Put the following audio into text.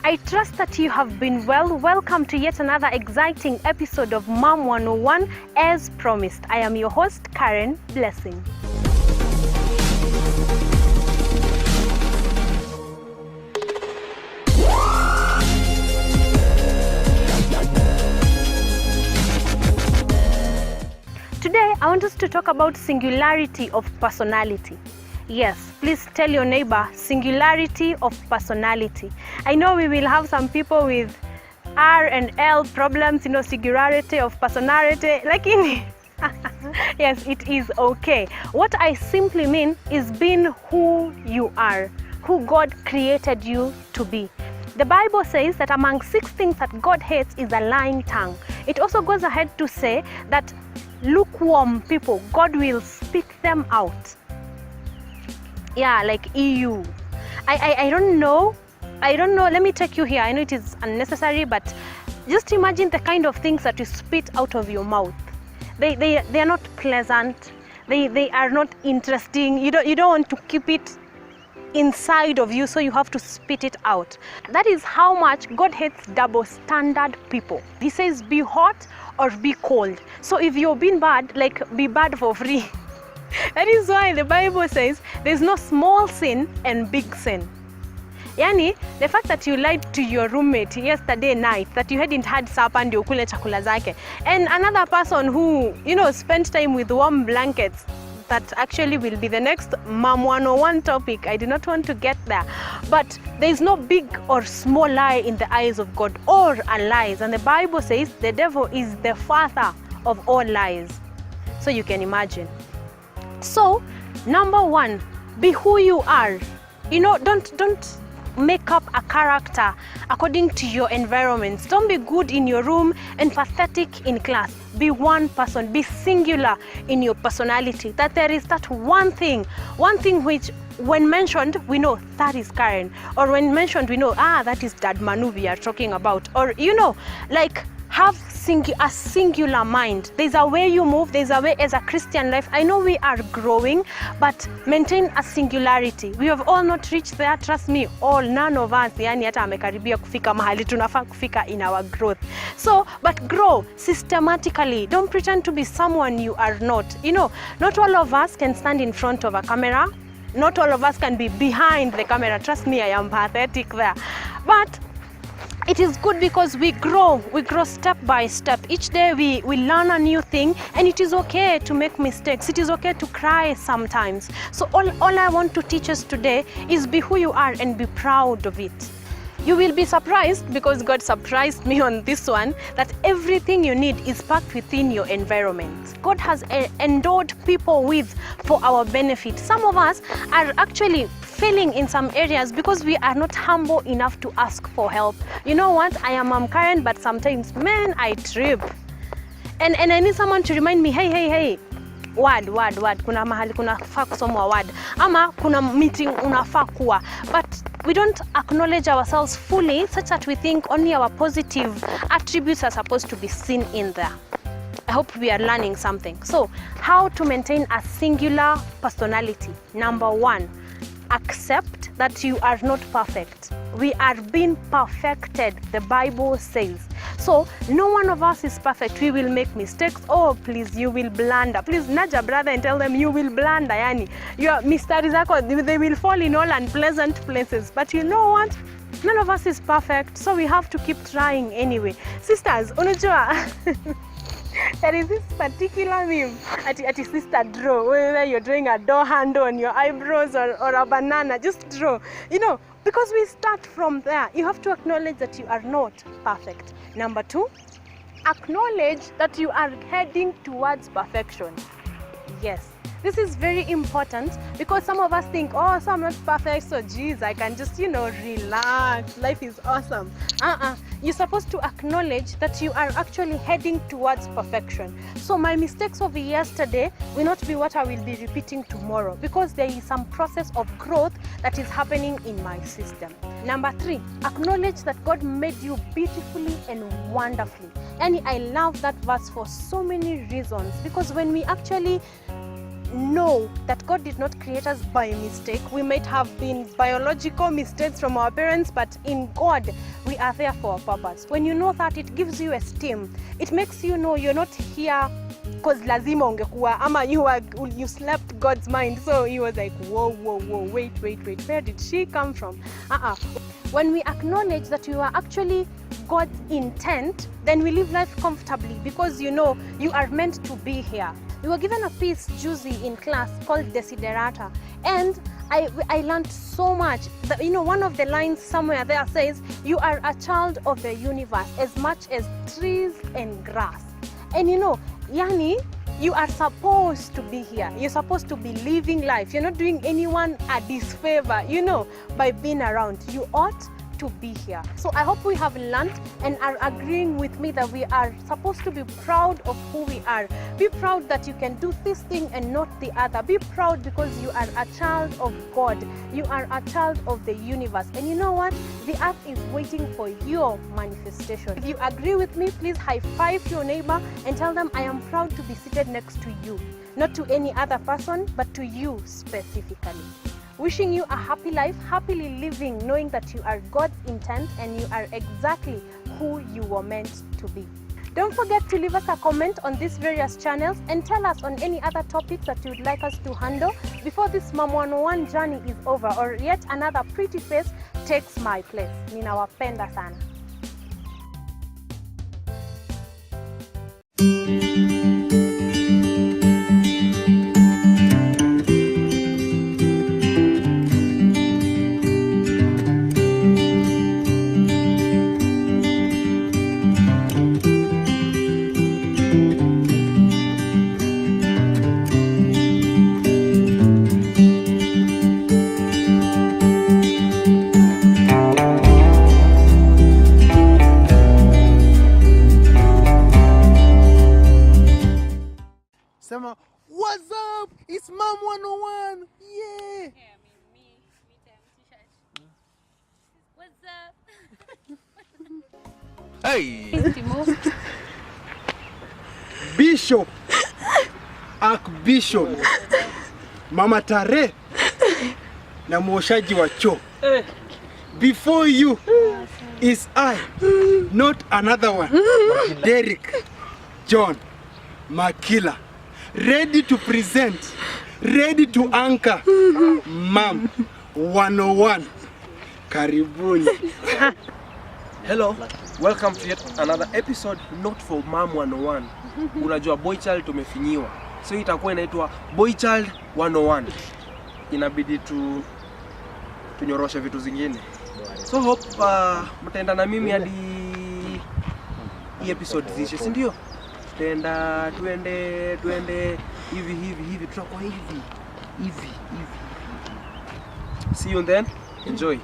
I trust that you have been well. Welcome to yet another exciting episode of Mom 101 as promised. I am your host, Karen Blessing. Today, I want us to talk about singularity of personality. Yes, please tell your neighbor, singularity of personality. I know we will have some people with R and L problems, singularity of personality. Like in yes, it is okay. What I simply mean is being who you are, who God created you to be. The Bible says that among 6 things that God hates is a lying tongue. It also goes ahead to say that lukewarm people, God will spit them out. Yeah, like EU. I don't know. Let me take you here. I know it is unnecessary, but just imagine the kind of things that you spit out of your mouth. They are not pleasant. They are not interesting. You don't want to keep it inside of you, so you have to spit it out. That is how much God hates double standard people. He says be hot or be cold. So if you're being bad, be bad for free. That is why the Bible says there's no small sin and big sin. Yani, the fact that you lied to your roommate yesterday night, that you hadn't had supper and ukule chakula zake, and another person who, spent time with warm blankets, that actually will be the next Mom 101 topic. I do not want to get there. But there is no big or small lie in the eyes of God. All are lies. And the Bible says the devil is the father of all lies. So you can imagine. So, number 1, be who you are. Don't make up a character according to your environment. Don't be good in your room and pathetic in class. Be one person. Be singular in your personality. That there is that one thing which when mentioned, we know that is Karen. Or when mentioned, we know, that is Dad Manu we are talking about. Or, have a singular mind. There's a way you move, there's a way as a Christian life. I know we are growing, but maintain a singularity. We have all not reached there, trust me, none of us, hata amekaribia kufika mahali tunafaa kufika in our growth. So, but grow systematically. Don't pretend to be someone you are not. Not all of us can stand in front of a camera. Not all of us can be behind the camera. Trust me, I am pathetic there. But it is good because we grow step by step. Each day we learn a new thing, and it is okay to make mistakes. It is okay to cry sometimes. So all I want to teach us today is be who you are and be proud of it. You will be surprised, because God surprised me on this one, that everything you need is packed within your environment. God has endowed people for our benefit. Some of us are actually failing in some areas because we are not humble enough to ask for help. You know what? I am Karen, but sometimes, I trip. And I need someone to remind me, hey. Word. Kuna mahali kunafaa kusomwa word. Ama kuna meeting unafaa kuwa. But we don't acknowledge ourselves fully, such that we think only our positive attributes are supposed to be seen in there. I hope we are learning something. So, how to maintain a singular personality? Number 1, accept that you are not perfect. We are being perfected, the Bible says. So, no one of us is perfect. We will make mistakes. Oh, please, you will blunder. Please, nudge your brother and tell them you will blunder. Yani, your mysteries, they will fall in all unpleasant places. But you know what? None of us is perfect, so we have to keep trying anyway. Sisters, unajua, there is this particular meme at sister draw, whether you're drawing a door handle on your eyebrows or a banana, just draw. Because we start from there. You have to acknowledge that you are not perfect. Number 2, acknowledge that you are heading towards perfection. Yes. This is very important because some of us think, so I'm not perfect, so geez, I can just, relax. Life is awesome. You're supposed to acknowledge that you are actually heading towards perfection. So my mistakes of yesterday will not be what I will be repeating tomorrow, because there is some process of growth that is happening in my system. Number 3, acknowledge that God made you beautifully and wonderfully. And I love that verse for so many reasons, because when we actually know that God did not create us by mistake. We might have been biological mistakes from our parents, but in God, we are there for a purpose. When you know that, it gives you esteem. It makes you know you're not here because lazima ungekuwa, ama you slept God's mind. So he was like, whoa, wait, where did she come from? When we acknowledge that you are actually God's intent, then we live life comfortably because you know you are meant to be here. We were given a piece juicy in class called Desiderata, and I learned so much. One of the lines somewhere there says, you are a child of the universe as much as trees and grass. And Yani, you are supposed to be here. You're supposed to be living life. You're not doing anyone a disfavor, by being around. You ought to be here. So I hope we have learned and are agreeing with me that we are supposed to be proud of who we are. Be proud that you can do this thing and not the other. Be proud because you are a child of God. You are a child of the universe. And you know what? The earth is waiting for your manifestation. If you agree with me, please high five your neighbor and tell them, I am proud to be seated next to you. Not to any other person, but to you specifically. Wishing you a happy life, happily living, knowing that you are God's intent and you are exactly who you were meant to be. Don't forget to leave us a comment on these various channels and tell us on any other topics that you would like us to handle before this Mom 101 journey is over or yet another pretty face takes my place. Ninawapenda sana. What's up? It's Mom 101. Yeah. Me t-shirt. What's up? Hey. Bishop. Archbishop. Mama Tare. Na mwoshaji wa choo. Before you is I, not another one. Derek John Makila. Ready to present, ready to anchor, Mom 101. Karibuni. Hello, welcome to yet another episode not for Mom 101. Unajua boy child tumefinyiwa. So itakuwa inaitwa Boy Child 101. Inabidi tunyoroshe vitu zingine. So hope mtaenda na mimi hadi hii episode zishe, si ndio? Tuende hivi tutakuwa hivi. See you then. Enjoy.